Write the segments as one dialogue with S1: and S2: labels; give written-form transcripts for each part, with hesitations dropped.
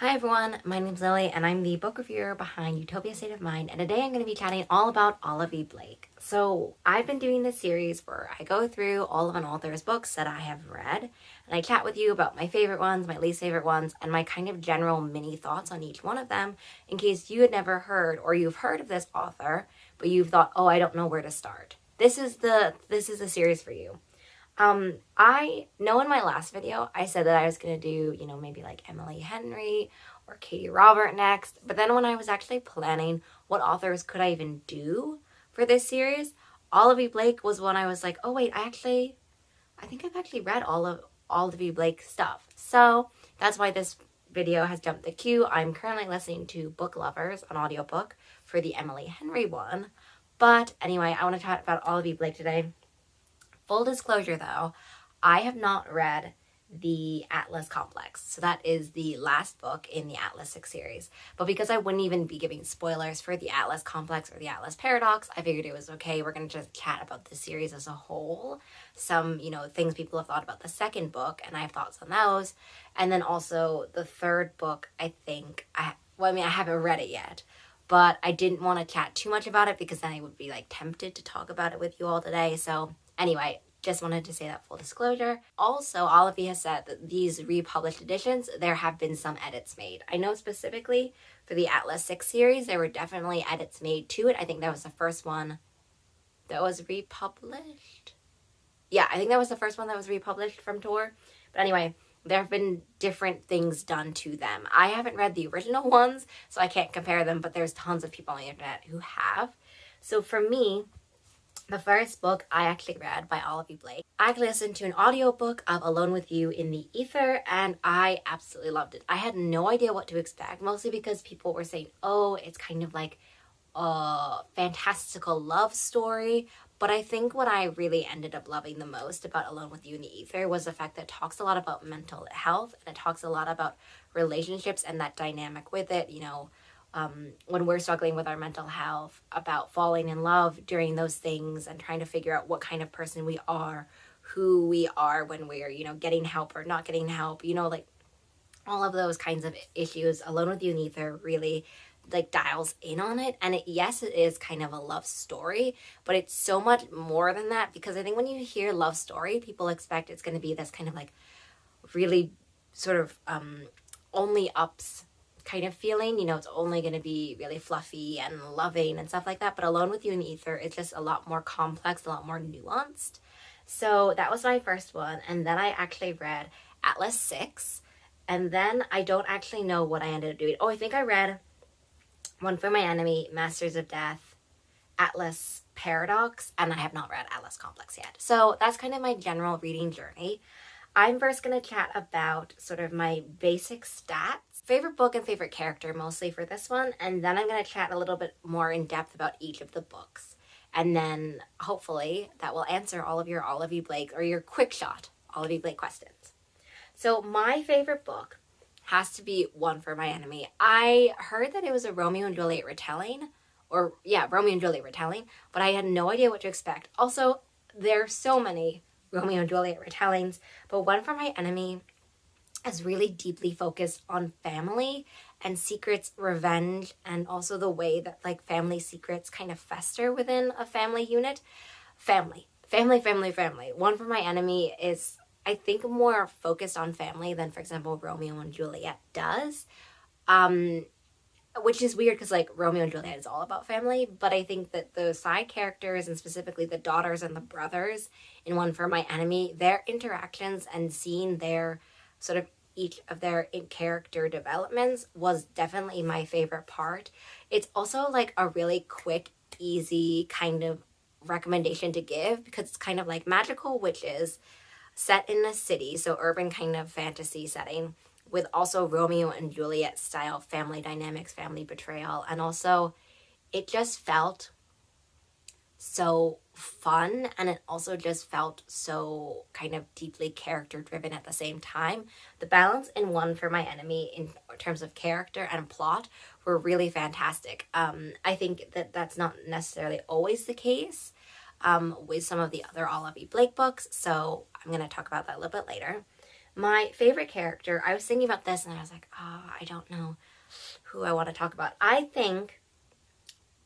S1: Hi everyone, my name's Lily and I'm the book reviewer behind Utopia State of Mind, and today I'm going to be chatting all about Olivie Blake. So I've been doing this series where I go through all of an author's books that I have read, and I chat with you about my favorite ones, my least favorite ones, and my kind of general mini thoughts on each one of them in case you had never heard or you've heard of this author, but you've thought, oh, I don't know where to start. This is the series for you. I know in my last video, I said that I was going to do, maybe like Emily Henry or Katie Robert next. But then when I was actually planning what authors could I even do for this series, Olivie Blake was one I was like, oh wait, I think I've actually read all of Olivie Blake stuff. So that's why this video has jumped the queue. I'm currently listening to Book Lovers, an audiobook for the Emily Henry one. But anyway, I want to talk about Olivie Blake today. Full disclosure though, I have not read the Atlas Complex. So that is the last book in the Atlas 6 series. But because I wouldn't even be giving spoilers for the Atlas Complex or the Atlas Paradox, I figured it was okay. We're going to just chat about the series as a whole. Some, things people have thought about the second book, and I have thoughts on those. And then also the third book, I haven't read it yet. But I didn't want to chat too much about it because then I would be like tempted to talk about it with you all today. So anyway, just wanted to say that full disclosure. Also, Olivie has said that these republished editions, there have been some edits made. I know specifically for the Atlas 6 series, there were definitely edits made to it. I think that was the first one that was republished. Yeah, I think that was the first one that was republished from Tor. But anyway, there have been different things done to them. I haven't read the original ones, so I can't compare them, but there's tons of people on the internet who have. So for me, the first book I actually read by Olivie Blake, I actually listened to an audiobook of Alone with You in the Ether, and I absolutely loved it. I had no idea what to expect, mostly because people were saying, oh, it's kind of like a fantastical love story. But I think what I really ended up loving the most about Alone with You in the Ether was the fact that it talks a lot about mental health, and it talks a lot about relationships and that dynamic with it, when we're struggling with our mental health, about falling in love during those things and trying to figure out what kind of person we are, who we are when we're, getting help or not getting help, like all of those kinds of issues. Alone with You in the Ether really dials in on it. And yes, it is kind of a love story, but it's so much more than that, because I think when you hear love story, people expect it's going to be this kind of really sort of only ups kind of feeling, it's only going to be really fluffy and loving and stuff like that. But Alone with You in the Ether, it's just a lot more complex, a lot more nuanced. So that was my first one. And then I actually read Atlas 6. And then I don't actually know what I ended up doing. Oh, I think I read One for My Enemy, Masters of Death, Atlas Paradox, and I have not read Atlas Complex yet. So that's kind of my general reading journey. I'm first going to chat about sort of my basic stats, favorite book and favorite character mostly for this one, and then I'm going to chat a little bit more in depth about each of the books. And then hopefully that will answer all of your Olivie Blake or your quick shot Olivie Blake questions. So my favorite book has to be One for My Enemy. I heard that it was a Romeo and Juliet retelling, Romeo and Juliet retelling, but I had no idea what to expect. Also, there are so many Romeo and Juliet retellings, but One for My Enemy is really deeply focused on family and secrets, revenge, and also the way that family secrets kind of fester within a family unit. Family. One for My Enemy is, I think, more focused on family than, for example, Romeo and Juliet does. Which is weird because Romeo and Juliet is all about family, but I think that the side characters, and specifically the daughters and the brothers in One for My Enemy, their interactions and seeing their sort of each of their character developments was definitely my favorite part. It's also a really quick, easy kind of recommendation to give because it's kind of like Magical Witches set in a city, so urban kind of fantasy setting, with also Romeo and Juliet style family dynamics, family betrayal, and also it just felt so fun, and it also just felt so kind of deeply character driven at the same time. The balance in One for My Enemy in terms of character and plot were really fantastic. I think that that's not necessarily always the case with some of the other Olivie Blake books, so I'm going to talk about that a little bit later. My favorite character, I was thinking about this and I was like, oh, I don't know who I want to talk about. I think,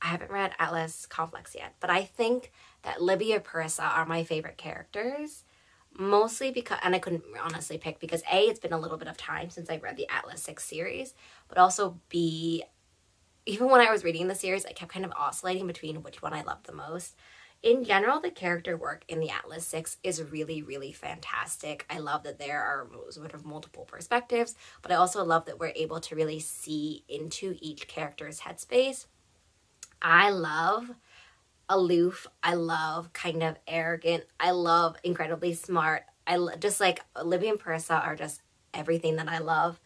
S1: I haven't read Atlas Complex yet, but I think that Libby or Parissa are my favorite characters. Mostly because, and I couldn't honestly pick because A, it's been a little bit of time since I read the Atlas 6 series, but also B, even when I was reading the series, I kept kind of oscillating between which one I loved the most. In general, the character work in the Atlas 6 is really, really fantastic. I love that there are sort of multiple perspectives, but I also love that we're able to really see into each character's headspace. I love aloof. I love kind of arrogant. I love incredibly smart. Just like Olivie and Parissa are just everything that I love.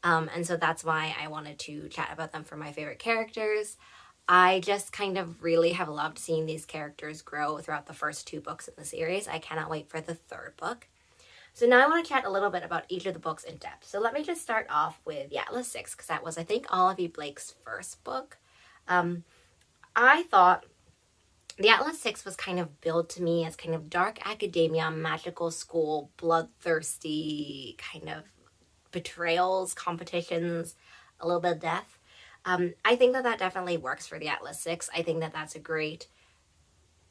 S1: And so that's why I wanted to chat about them for my favorite characters. I just kind of really have loved seeing these characters grow throughout the first 2 books in the series. I cannot wait for the 3rd book. So now I want to chat a little bit about each of the books in depth. So let me just start off with the Atlas 6, because that was, I think, Olivie Blake's first book. I thought the Atlas 6 was kind of billed to me as kind of dark academia, magical school, bloodthirsty kind of betrayals, competitions, a little bit of death. I think that definitely works for the Atlas 6. I think that that's a great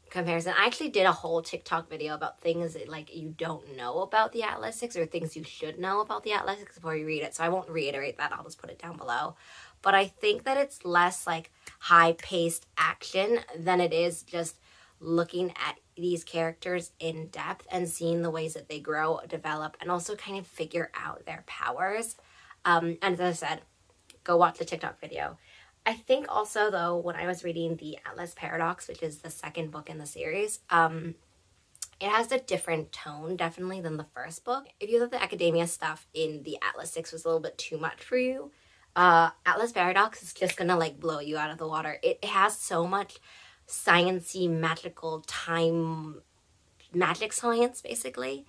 S1: comparison. I actually did a whole TikTok video about things that, like, you don't know about the Atlas 6 or things you should know about the Atlas 6 before you read it. So I won't reiterate that. I'll just put it down below. But I think that it's less like high-paced action than it is just looking at these characters in depth and seeing the ways that they grow, develop, and also kind of figure out their powers. And as I said, go watch the TikTok video. I think also, though, when I was reading the Atlas Paradox, which is the 2nd book in the series, it has a different tone, definitely, than the first book. If you thought the academia stuff in the Atlas 6 was a little bit too much for you, Atlas Paradox is just gonna, like, blow you out of the water. It has so much sciencey, magical time, magic science, basically,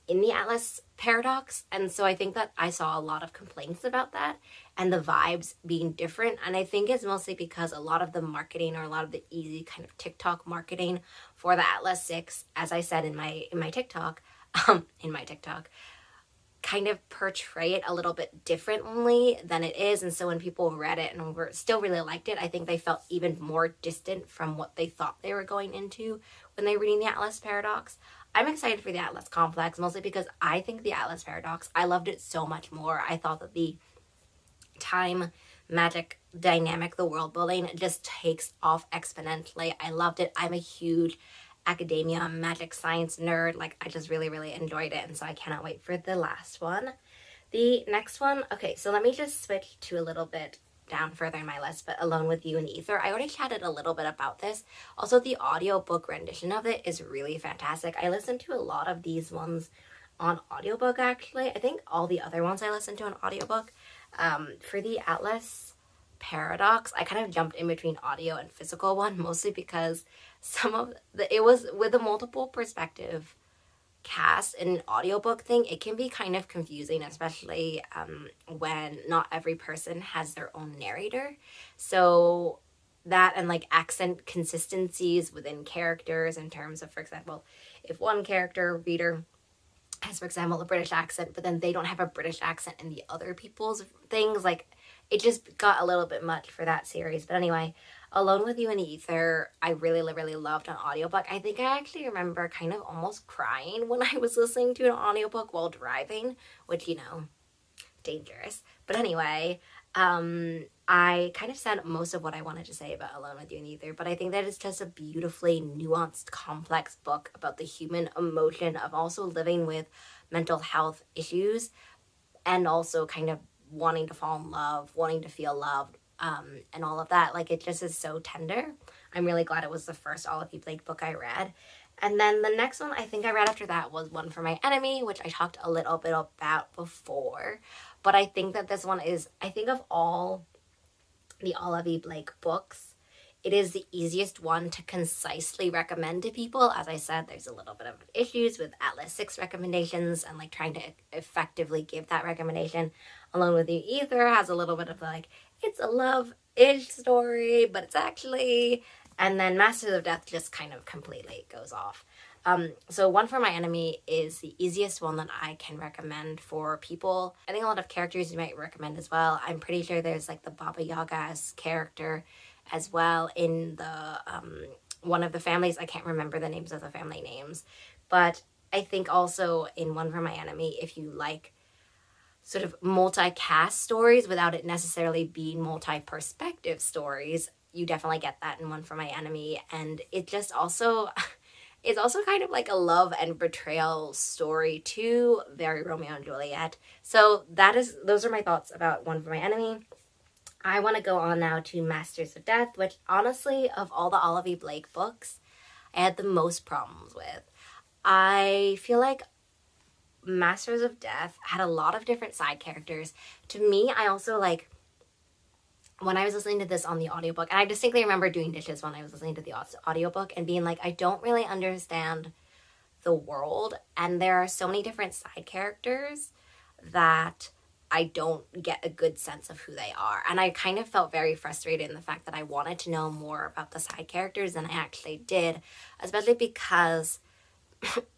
S1: in the Atlas Paradox. And so I think that I saw a lot of complaints about that and the vibes being different. And I think it's mostly because a lot of the marketing, or a lot of the easy kind of TikTok marketing for the Atlas 6, as I said in my TikTok, kind of portray it a little bit differently than it is. And so when people read it and still really liked it, I think they felt even more distant from what they thought they were going into when they were reading the Atlas Paradox. I'm excited for the Atlas Complex, mostly because I think the Atlas Paradox, I loved it so much more. I thought that the time, magic, dynamic, the world building just takes off exponentially. I loved it. I'm a huge academia, magic, science nerd. Like, I just really, really enjoyed it. And so I cannot wait for the last one. The next one, okay, so let me just switch to a little bit down further in my list, but Alone with You in the Ether. I already chatted a little bit about this. Also, the audiobook rendition of it is really fantastic. I listened to a lot of these ones on audiobook, actually. I think all the other ones I listened to on audiobook. For the Atlas Paradox, I kind of jumped in between audio and physical one, mostly because it was with a multiple perspective cast in an audiobook thing. It can be kind of confusing, especially when not every person has their own narrator. So that, and like accent consistencies within characters, in terms of, for example, if one character reader has, for example, a British accent, but then they don't have a British accent in the other people's things, like, it just got a little bit much for that series. But anyway, Alone with You in the Ether, I really, really loved on audiobook. I think I actually remember kind of almost crying when I was listening to an audiobook while driving, which, dangerous. But anyway, I kind of said most of what I wanted to say about Alone with You in the Ether, but I think that it's just a beautifully nuanced, complex book about the human emotion of also living with mental health issues, and also kind of wanting to fall in love, wanting to feel loved, and all of that. Like, it just is so tender. I'm really glad it was the first Olivie Blake book I read. And then the next one I think I read after that was One for My Enemy, which I talked a little bit about before. But I think that this one is, I think of all the Olivie Blake books, it is the easiest one to concisely recommend to people. As I said, there's a little bit of issues with Atlas 6 recommendations and like trying to effectively give that recommendation. Alone with You Ether has a little bit of like, it's a love-ish story, but it's actually... And then Masters of Death just kind of completely goes off. So One for My Enemy is the easiest one that I can recommend for people. I think a lot of characters you might recommend as well. I'm pretty sure there's like the Baba Yaga's character as well in the one of the families. I can't remember the names of the family names, but I think also in One for My Enemy, if you like sort of multi-cast stories without it necessarily being multi-perspective stories, you definitely get that in One for My Enemy. And it just also it's also kind of like a love and betrayal story too, very Romeo and Juliet. So those are my thoughts about One for My Enemy. I want to go on now to Masters of Death, which honestly, of all the Olivie Blake books, I had the most problems with. I feel like Masters of Death had a lot of different side characters. To me, I also like, when I was listening to this on the audiobook, and I distinctly remember doing dishes when I was listening to the audiobook and being like, I don't really understand the world, and there are so many different side characters that I don't get a good sense of who they are. And I kind of felt very frustrated in the fact that I wanted to know more about the side characters than I actually did, especially because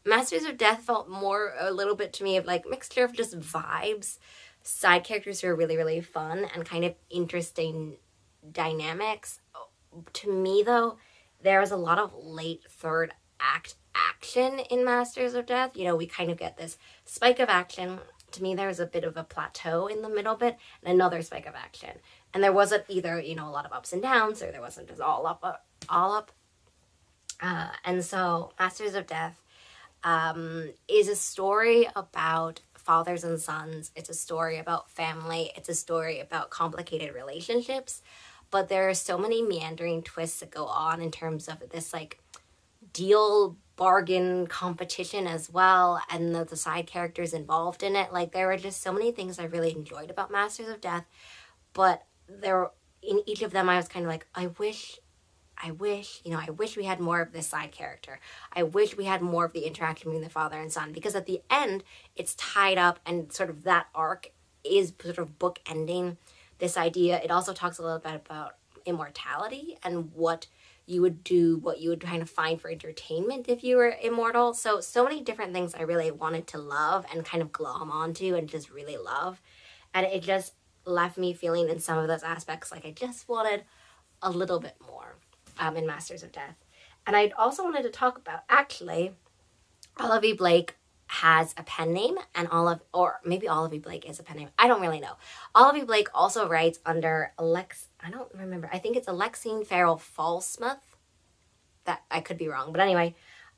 S1: Masters of Death felt more a little bit to me of like mixture of just vibes. Side characters were really, really fun and kind of interesting dynamics. To me, though, there was a lot of late third act action in Masters of Death. You know, we kind of get this spike of action. To me, there was a bit of a plateau in the middle bit and another spike of action. And there wasn't either, you know, a lot of ups and downs, or there wasn't just all up, all up. And so Masters of Death is a story about fathers and sons. It's a story about family. It's a story about complicated relationships. But there are so many meandering twists that go on in terms of this like deal bargain competition as well, and the side characters involved in it. Like, there were just so many things I really enjoyed about Masters of Death, but there in each of them I was kind of like, I wish, I wish we had more of this side character. I wish we had more of the interaction between the father and son, because at the end, it's tied up, and sort of that arc is sort of book ending this idea. It also talks a little bit about immortality and what you would do, what you would kind of find for entertainment if you were immortal. So many different things I really wanted to love and kind of glom onto and just really love. And it just left me feeling in some of those aspects like I just wanted a little bit more in Masters of Death. And I also wanted to talk about, actually, Olivie Blake has a pen name, and Olivie Blake is a pen name. I don't really know. Olivie Blake also writes under I don't remember. I think it's Alexine Farrell Falsmouth. That I could be wrong, but anyway,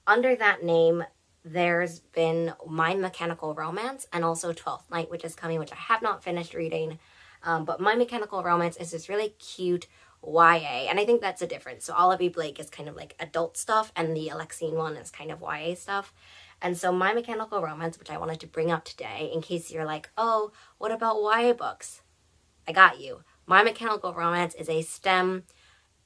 S1: under that name, there's been My Mechanical Romance and also 12th Night, which is coming, which I have not finished reading. But My Mechanical Romance is this really cute YA, and I think that's a difference. So Olivie Blake is kind of like adult stuff, and the Alexine one is kind of YA stuff. And so My Mechanical Romance, which I wanted to bring up today, in case you're like, oh, what about YA books? I got you. My Mechanical Romance is a STEM.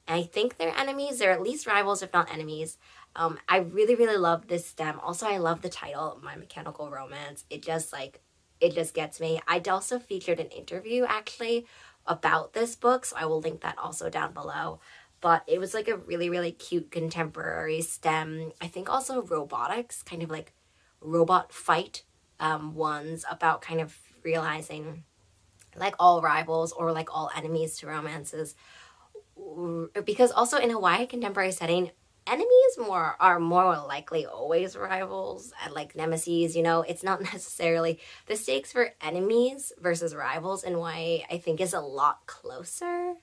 S1: I think they're enemies. They're at least rivals, if not enemies. I really, really love this STEM. Also, I love the title, My Mechanical Romance. It just gets me. I also featured an interview, actually, about this book, so I will link that also down below. But it was like a really, really cute contemporary STEM. I think also robotics, kind of like robot fight ones about kind of realizing like all rivals or like all enemies to romances. Because also in a YA contemporary setting, enemies are more likely always rivals and like nemesis. You know, it's not necessarily the stakes for enemies versus rivals in YA, I think, is a lot closer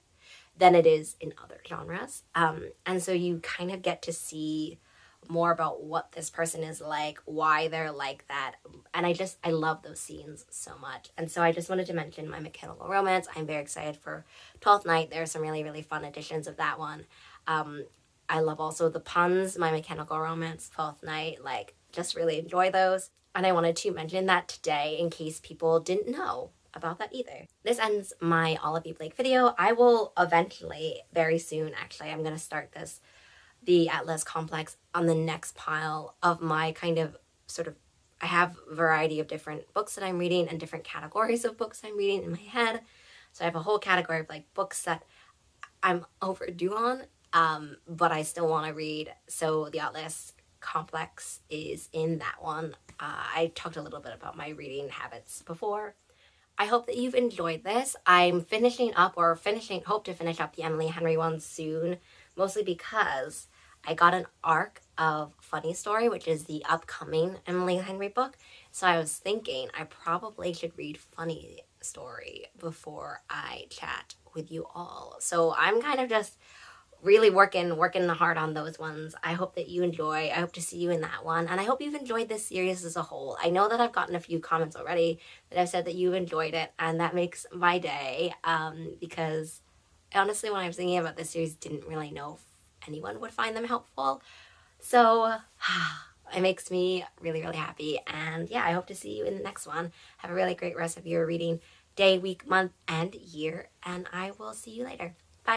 S1: than it is in other genres. And so you kind of get to see more about what this person is like, why they're like that. And I love those scenes so much. And so I just wanted to mention My Mechanical Romance. I'm very excited for 12th Night. There are some really, really fun editions of that one. I love also the puns, My Mechanical Romance, 12th Night, like just really enjoy those. And I wanted to mention that today in case people didn't know about that either. This ends my Olivie Blake video. I will eventually, very soon actually, I'm going to start the Atlas Complex on the next pile of my kind of sort of, I have a variety of different books that I'm reading and different categories of books I'm reading in my head. So I have a whole category of like books that I'm overdue on, but I still want to read. So the Atlas complex is in that one. I talked a little bit about my reading habits before. I hope that you've enjoyed this. I'm hope to finish up the Emily Henry one soon, mostly because I got an arc of Funny Story, which is the upcoming Emily Henry book. So I was thinking I probably should read Funny Story before I chat with you all. So I'm kind of just really working hard on those ones. I hope that you enjoy. I hope to see you in that one. And I hope you've enjoyed this series as a whole. I know that I've gotten a few comments already that have said that you've enjoyed it, and that makes my day, because honestly, when I was thinking about this series, didn't really know if anyone would find them helpful. So it makes me really, really happy. And yeah, I hope to see you in the next one. Have a really great rest of your reading day, week, month, and year. And I will see you later.